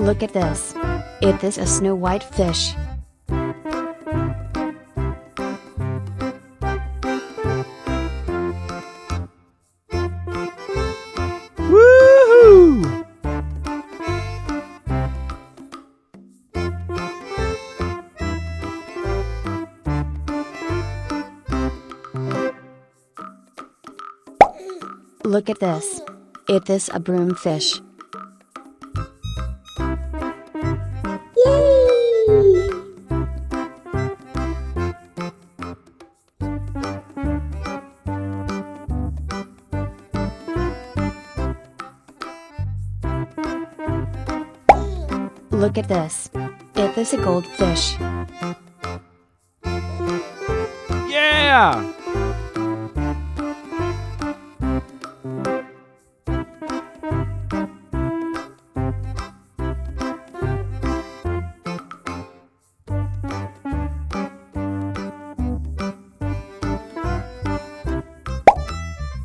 Look at this. It is a snow white fish. Woohoo! Look at this. It is a broomfish. Yay! Look at this. It is a goldfish. Yeah!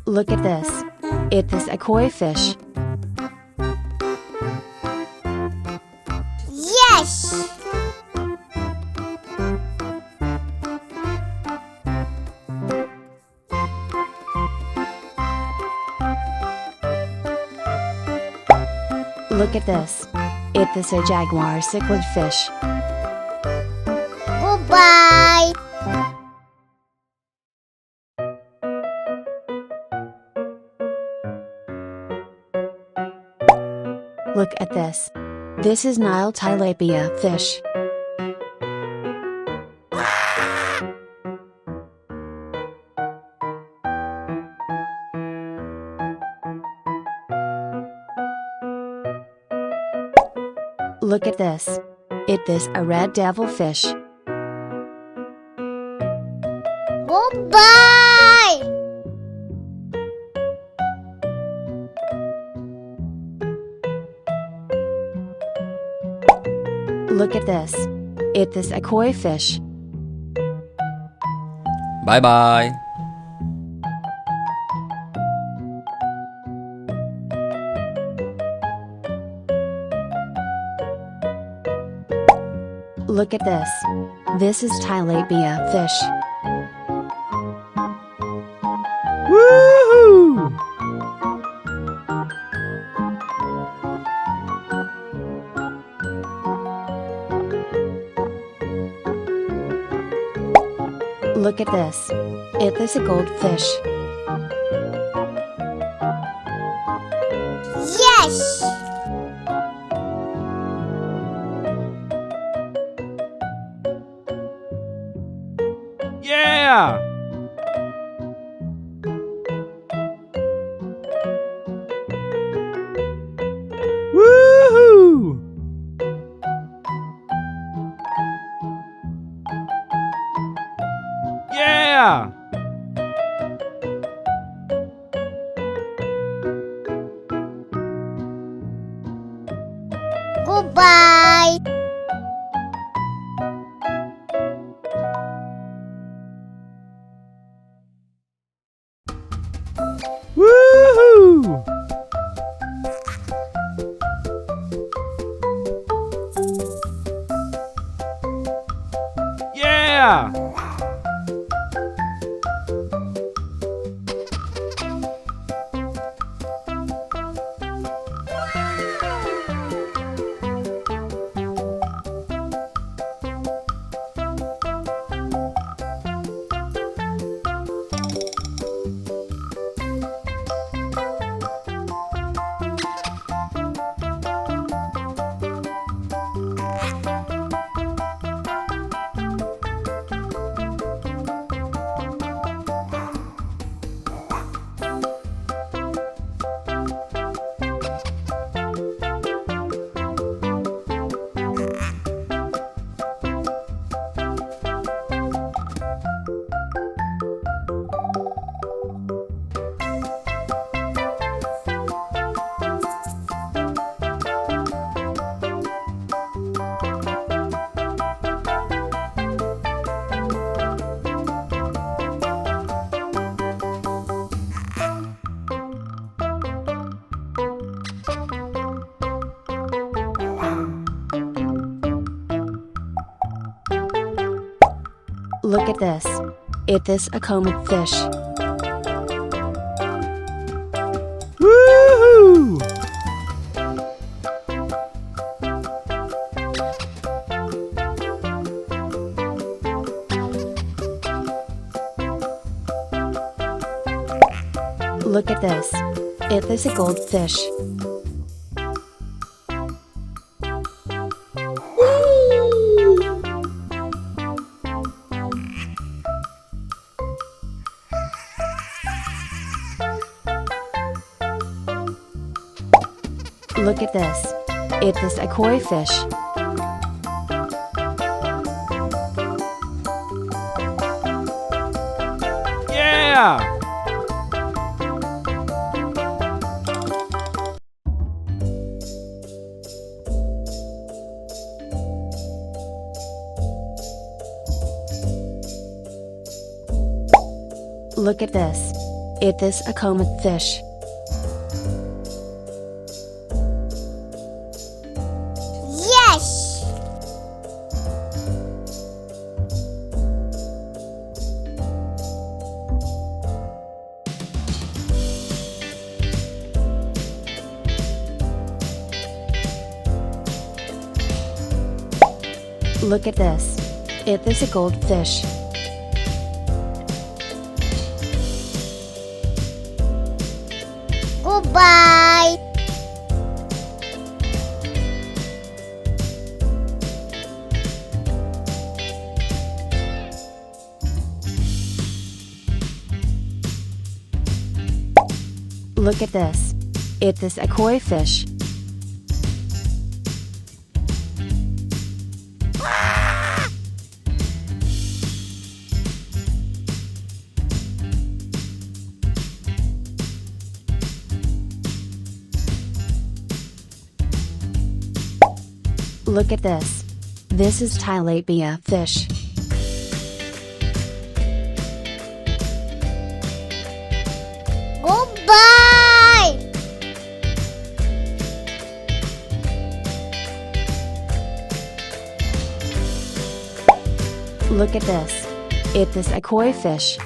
Look at this. It is a koi fish. Yes! Look at this. It is a jaguar cichlid fish. Goodbye! Look at this. This is Nile tilapia fish. Look at this. It is a red devilfish. Goodbye! Look at this. It is a koi fish. Bye bye. Look at this. This is tilapia fish. Woohoo! Look at this. It is a goldfish. Yes! Yeah! Woohoo! Yeah! Goodbye! Woohoo! Yeah! Look at this. It is a comet fish. Woohoo! Look at this. It is a goldfish. Look at this. It is a koi fish. Yeah! Look at this. It is a comet fish. Yes! Look at this. It is a goldfish. Goodbye! Look at this. It is a koi fish. Look at this. This is tilapia fish. Goodbye! Look at this. It is a koi fish.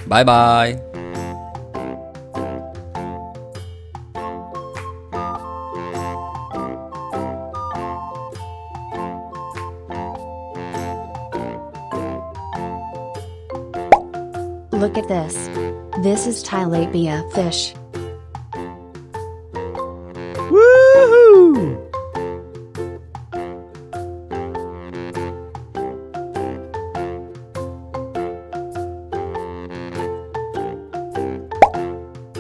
Bye bye. Look at this. This is tilapia fish. Woohoo!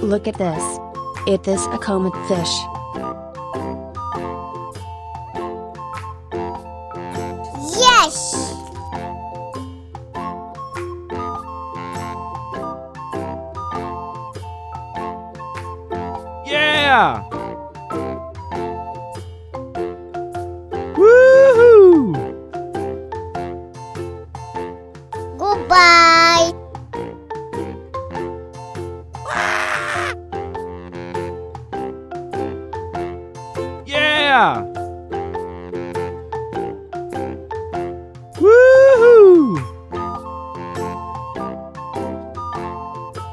Look at this. It is a comet fish. Yes! Yeah! Woohoo! Goodbye! Yeah!